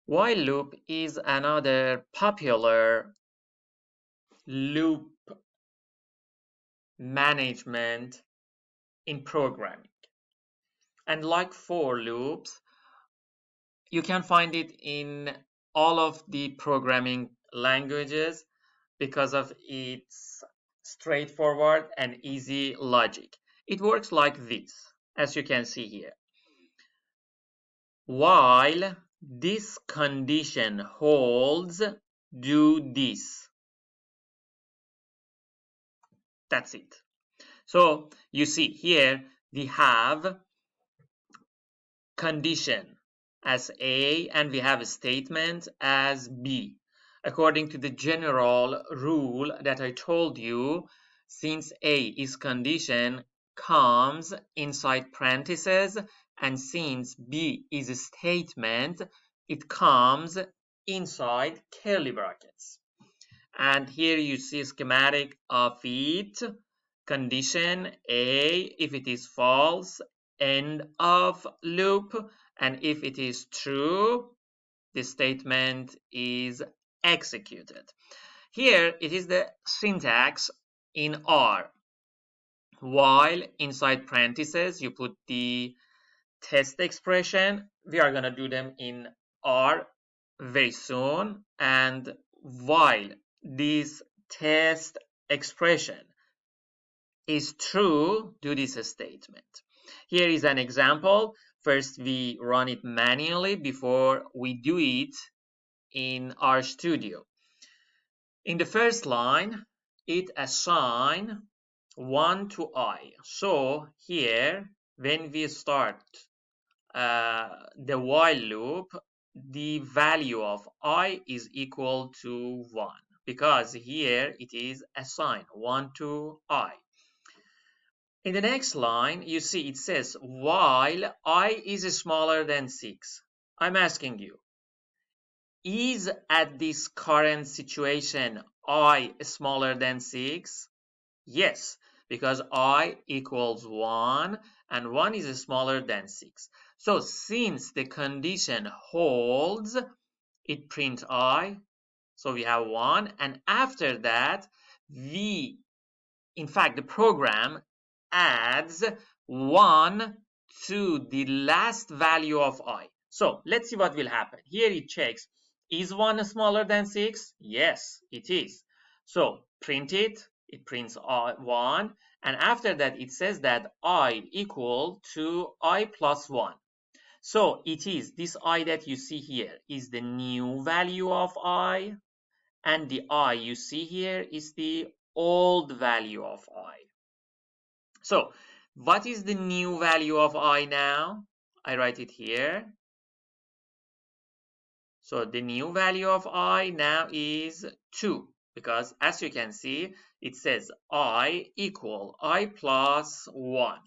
While loop is another popular loop management in programming. And like for loops, you can find it in all of the programming languages because of its straightforward and easy logic. It works like this, as you can see here. While this condition holds, do this. That's it. So you see here we have condition as A and we have a statement as B. According to the general rule that I told you, since A is condition comes inside parentheses, and since B is a statement, it comes inside curly brackets. And here you see a schematic of it. Condition A, if it is false, end of loop, and if it is true, the statement is executed. Here it is the syntax in R. While inside parentheses you put the test expression. We are going to do them in R very soon. And while this test expression is true, do this statement. Here is an example. First, we run it manually before we do it in RStudio. In the first line, it assigns 1 to I. So here, when we start the while loop, the value of I is equal to 1 because here it is assigned 1 to I. In the next line, you see it says while I is smaller than 6. I'm asking you, is at this current situation I smaller than 6? Yes, because I equals 1 and 1 is smaller than 6. So since the condition holds, it prints I. So we have 1, and after that, in fact, the program adds 1 to the last value of I. So let's see what will happen. Here it checks, is 1 smaller than 6? Yes, it is. So print it. It prints 1, and after that it says that I equal to I plus 1. So it is this I that you see here is the new value of I, and the I you see here is the old value of I. So what is the new value of I now? I write it here. So the new value of I now is 2, because as you can see, it says I equal I plus 1.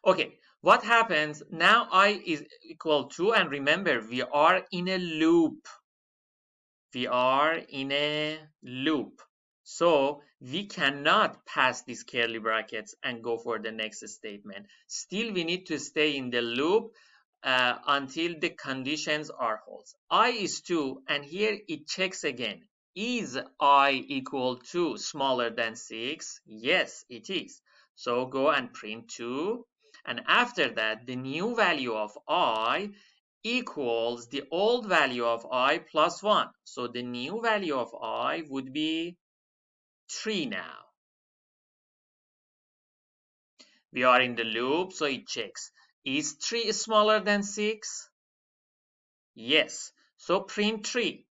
Okay, what happens now? I is equal to, and remember, we are in a loop. We are in a loop. So we cannot pass these curly brackets and go for the next statement. Still, we need to stay in the loop until the conditions are false. I is 2, and here it checks again. Is I equal to smaller than 6? Yes, it is. So go and print 2. And after that, the new value of I equals the old value of I plus 1. So the new value of I would be 3 now. We are in the loop, so it checks. Is 3 smaller than 6? Yes. So print 3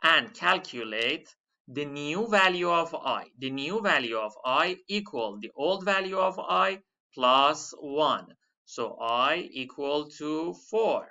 and calculate the new value of I. The new value of I equals the old value of I plus 1. So I equal to 4.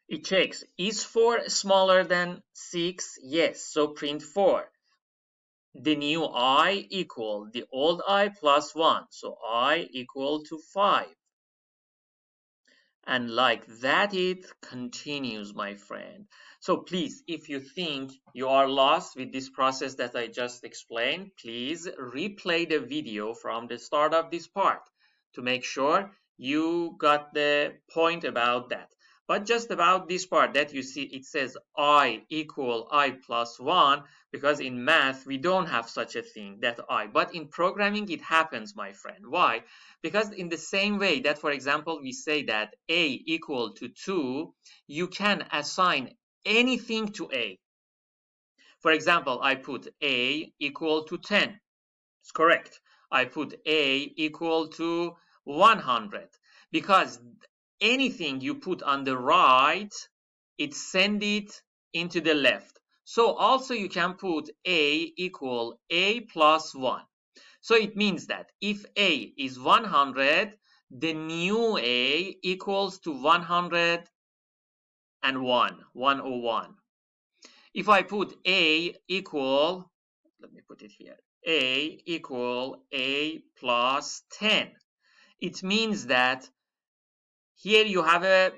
It checks, is 4 smaller than 6? Yes, so print 4. The new I equal the old I plus 1, so I equal to 5. And like that it continues, my friend. So please, if you think you are lost with this process that I just explained, please replay the video from the start of this part to make sure You got the point about that. But just about this part that you see, it says I equal I plus 1, because in math we don't have such a thing, that I. But in programming it happens, my friend. Why? Because in the same way that, for example, we say that A equal to 2, you can assign anything to A. For example, I put A equal to 10. It's correct. I put A equal to 100, because anything you put on the right, it send it into the left. So also you can put A equal A plus 1. So it means that if A is 100, the new A equals to 101, 101. If I put A equal, let me put it here, A equal A plus 10, it means that here you have a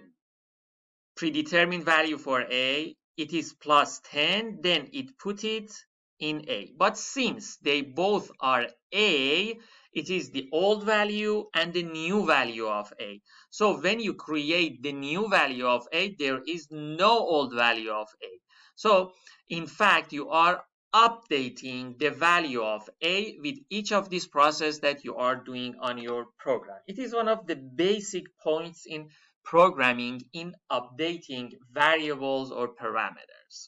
predetermined value for A, it is plus 10, then it put it in A. But since they both are A, it is the old value and the new value of A. So when you create the new value of A, there is no old value of A. So in fact, you are updating the value of A with each of these processes that you are doing on your program. It is one of the basic points in programming, in updating variables or parameters.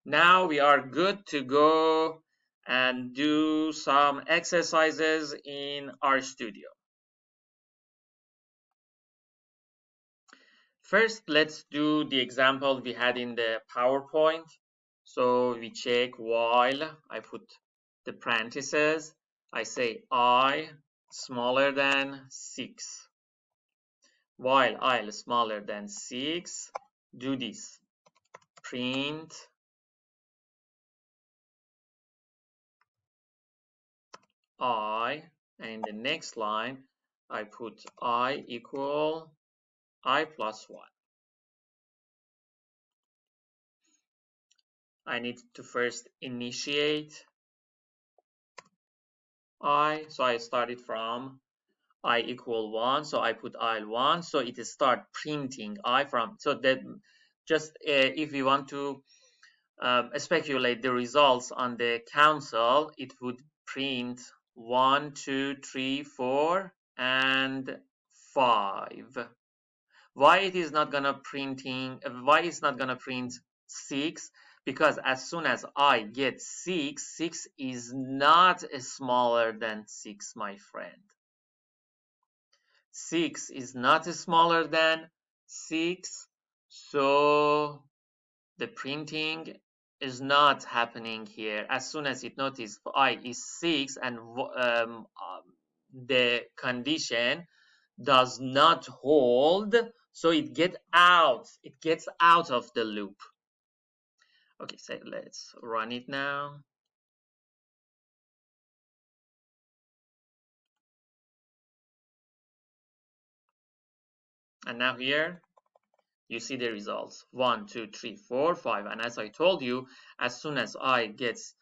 Now we are good to go and do some exercises in RStudio. First, let's do the example we had in the PowerPoint. So we check while I put the parentheses, I say I smaller than 6. While I smaller than 6, do this. Print I, and in the next line, I put I equal I plus 1. I need to first initiate I, so I started from I equal 1, so I put I1, so it start printing I from, so that just if we want to speculate the results on the console, it would print 1, 2, 3, 4, and 5. Why it is not gonna why it's not gonna print 6? Because as soon as I get 6, 6 is not smaller than 6, my friend. 6 is not smaller than 6, so the printing is not happening here. As soon as it notices I is 6 and the condition does not hold, so it gets out of the loop. Okay, so let's run it now. And now here you see the results 1, 2, 3, 4, 5. And as I told you, as soon as I gets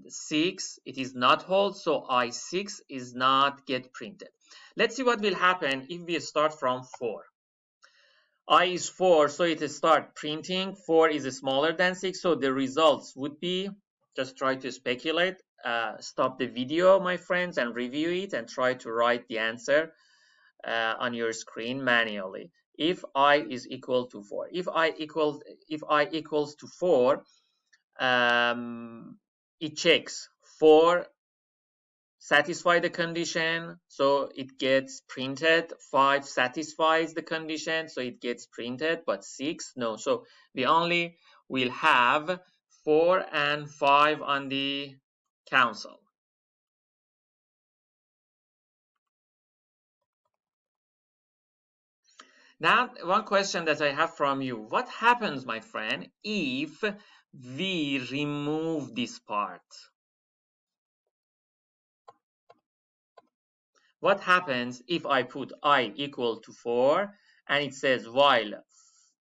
6, it is not hold, so I6 is not get printed. Let's see what will happen if we start from 4. I is 4, so it start printing. 4 is smaller than 6, so the results would be, just try to speculate. Stop the video, my friends, and review it and try to write the answer on your screen manually. If I is equal to 4, if I equals to 4, it checks 4 satisfy the condition, so it gets printed. 5 satisfies the condition, so it gets printed, but 6 no. So we only will have 4 and 5 on the console. Now, one question that I have from you: what happens, my friend, if we remove this part? What happens if I put I equal to 4 and it says while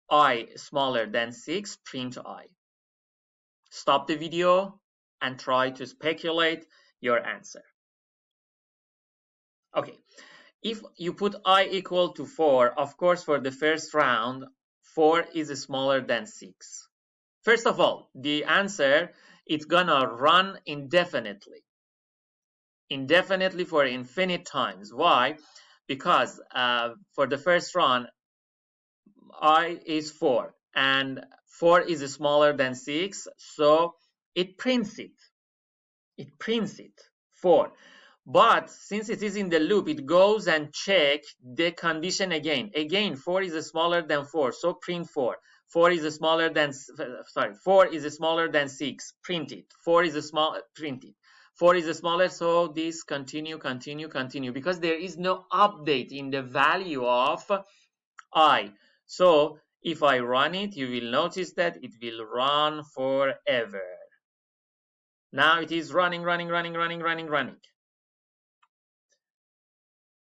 I smaller than 6, print I? Stop the video and try to speculate your answer. Okay, If you put I equal to 4, of course, for the first round, 4 is smaller than 6. First of all, the answer, it's gonna run indefinitely. Indefinitely for infinite times. Why? Because for the first run, I is 4, and 4 is smaller than 6, so it prints it. It prints it, 4. But since it is in the loop, it goes and check the condition again. Again, 4 is smaller than 4, so print 4. 4 is smaller than, 4 is smaller than 6, print it. 4 is small, print it. 4 is smaller, so this continue, because there is no update in the value of I. So if I run it, you will notice that it will run forever. Now it is running.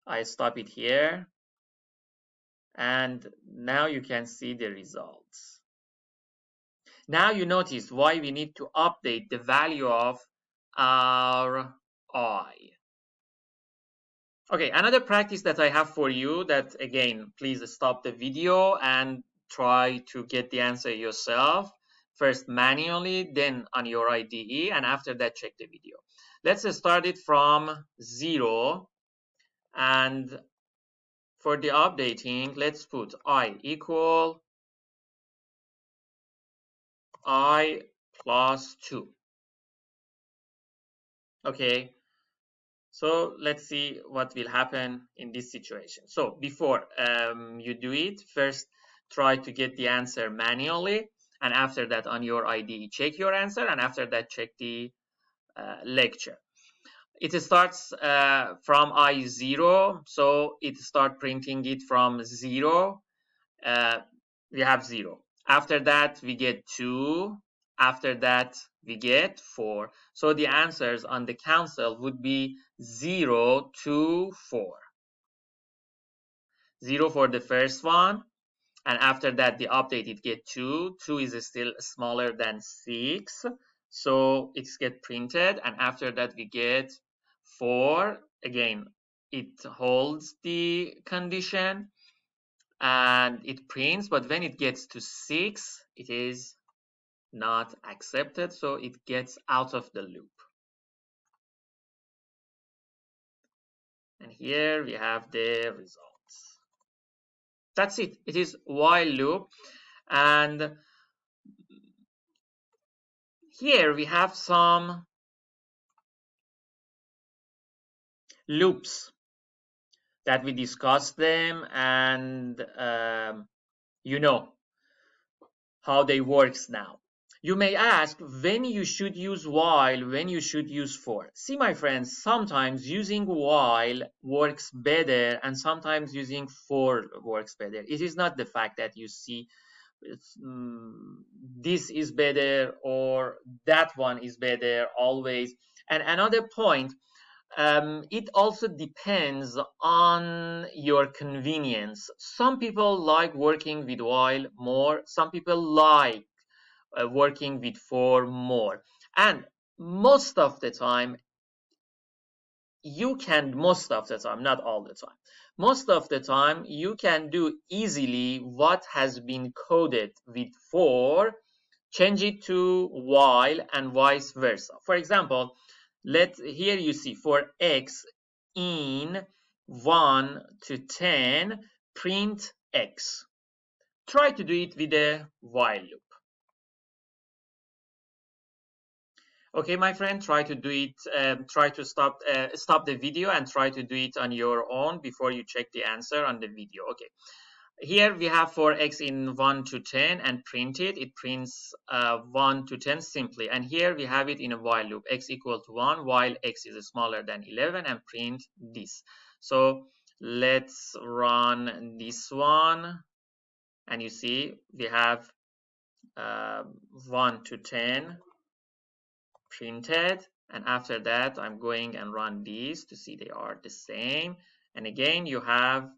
I stop it here, and now you can see the results. Now you notice why we need to update the value of our I. Okay, another practice that I have for you, that again, please stop the video and try to get the answer yourself. First manually, then on your IDE, and after that check the video. Let's start it from 0, and for the updating, let's put I equal I plus 2. Okay, so let's see what will happen in this situation. So before you do it, first try to get the answer manually, and after that on your IDE check your answer, and after that check the lecture. It starts from I0, so it start printing it from 0. We have 0. After that, we get 2. After that, we get 4. So the answers on the console would be 0, 2, 4. 0 for the first one. And after that, the update, it get 2. 2 is still smaller than 6. So it's get printed. And after that, we get 4. Again, it holds the condition and it prints, but when it gets to 6, it is not accepted, so it gets out of the loop. And here we have the results. That's it. It is while loop. And here we have some loops that we discussed them, and you know how they works now. You may ask when you should use while, when you should use for. See, my friends, sometimes using while works better and sometimes using for works better. It is not the fact that you see this is better or that one is better always. And another point, it also depends on your convenience. Some people like working with while more, some people like working with for more. And most of the time, most of the time, not all the time, most of the time, you can do easily what has been coded with for, change it to while, and vice versa. For example, here you see for x in 1 to 10, print x. Try to do it with a while loop. Okay, my friend, try to do it. Try to stop the video and try to do it on your own before you check the answer on the video. Okay. Here we have for x in 1 to 10 and print it. It prints 1 to 10 simply. And here we have it in a while loop. X equal to 1 while x is smaller than 11 and print this. So let's run this one. And you see we have 1 to 10 printed, and after that I'm going and run these to see they are the same. And again you have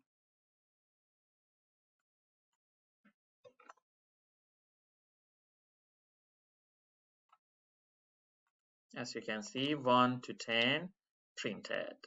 as you can see 1 to 10 printed.